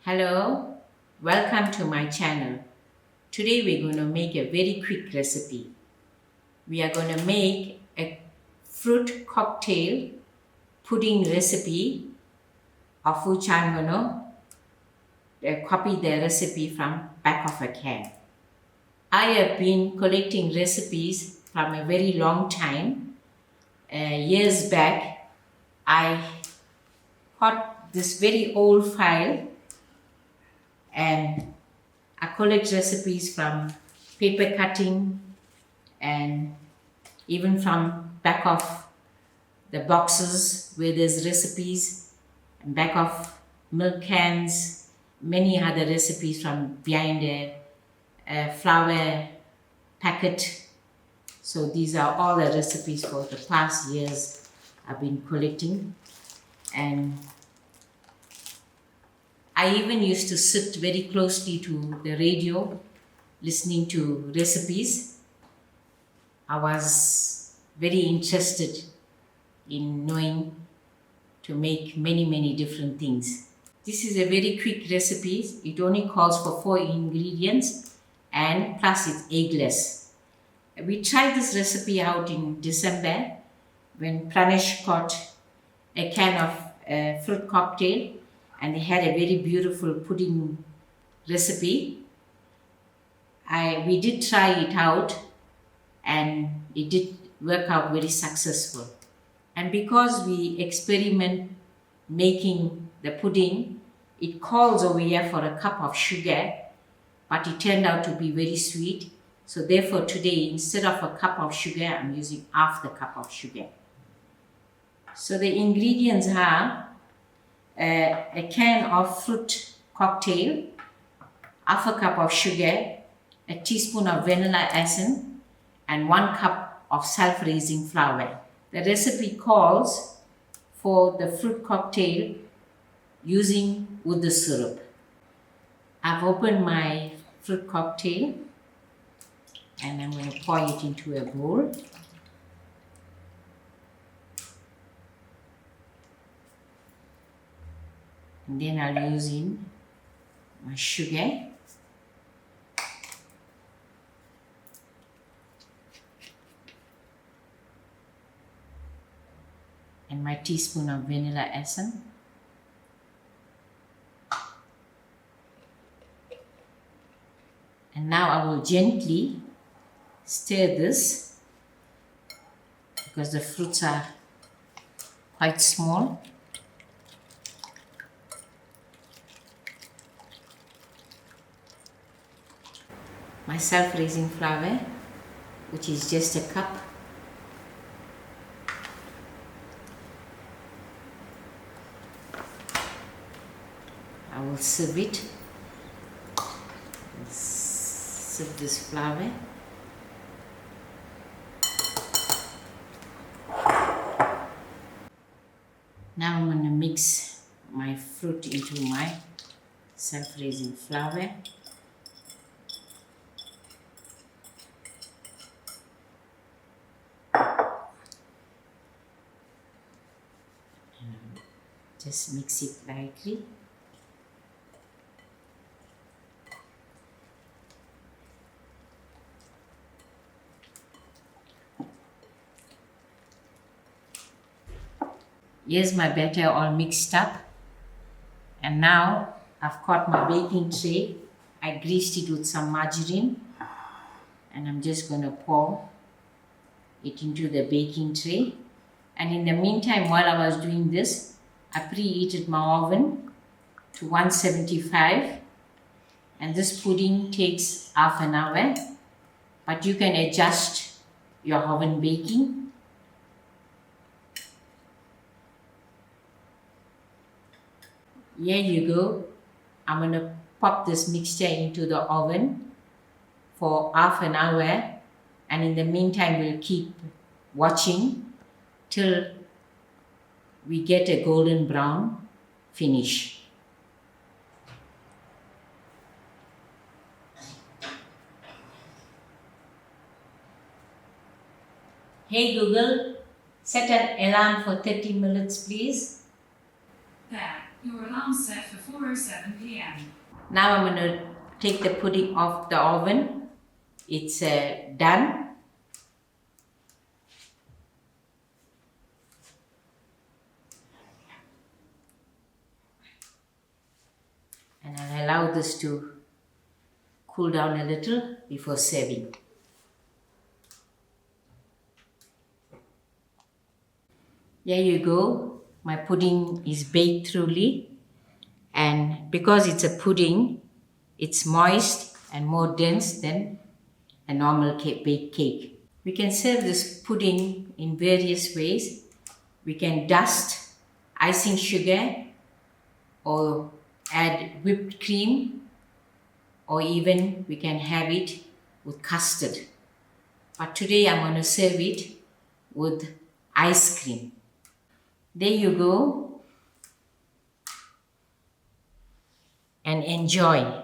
Hello, welcome to my channel. Today we're going to make a very quick recipe. We are going to make a fruit cocktail pudding recipe of which I'm going to copy the recipe from back of a can. I have been collecting recipes from a very long time. Years back, I got this very old file and I collect recipes from paper cutting and even from back of the boxes where there's recipes and back of milk cans, many other recipes from behind a flour packet. So these are all the recipes for the past years I've been collecting, and I even used to sit very closely to the radio listening to recipes. I was very interested in knowing to make many different things. This is a very quick recipe. It only calls for 4 ingredients and plus it's eggless. We tried this recipe out in December when Pranesh got a can of fruit cocktail and they had a very beautiful pudding recipe. We did try it out and it did work out very successful. And because we experiment making the pudding, it calls over here for a cup of sugar, but it turned out to be very sweet. So therefore today, instead of a cup of sugar, I'm using half the cup of sugar. So the ingredients are a can of fruit cocktail, half a cup of sugar, a teaspoon of vanilla essence, and 1 cup of self-raising flour. The recipe calls for the fruit cocktail using wood syrup. I've opened my fruit cocktail and I'm going to pour it into a bowl. And then I'll use in my sugar. And my teaspoon of vanilla essence. And now I will gently stir this because the fruits are quite small. My self-raising flour, which is just a cup. I will sieve it. Sieve this flour. Now I'm going to mix my fruit into my self-raising flour. Just mix it lightly. Here's my batter all mixed up. And now I've got my baking tray. I greased it with some margarine. And I'm just going to pour it into the baking tray. And in the meantime, while I was doing this, I preheated my oven to 175, and this pudding takes half an hour, but you can adjust your oven baking. Here you go. I'm going to pop this mixture into the oven for half an hour, and in the meantime we'll keep watching till we get a golden brown finish. Hey Google, set an alarm for 30 minutes please. Your alarm set for 4:07 p.m. Now I'm going to take the pudding off the oven. It's done. And I'll allow this to cool down a little before serving. There you go. My pudding is baked thoroughly. And because it's a pudding, it's moist and more dense than a normal baked cake. We can serve this pudding in various ways. We can dust icing sugar or add whipped cream, or even we can have it with custard. But today I'm going to serve it with ice cream. There you go. And enjoy.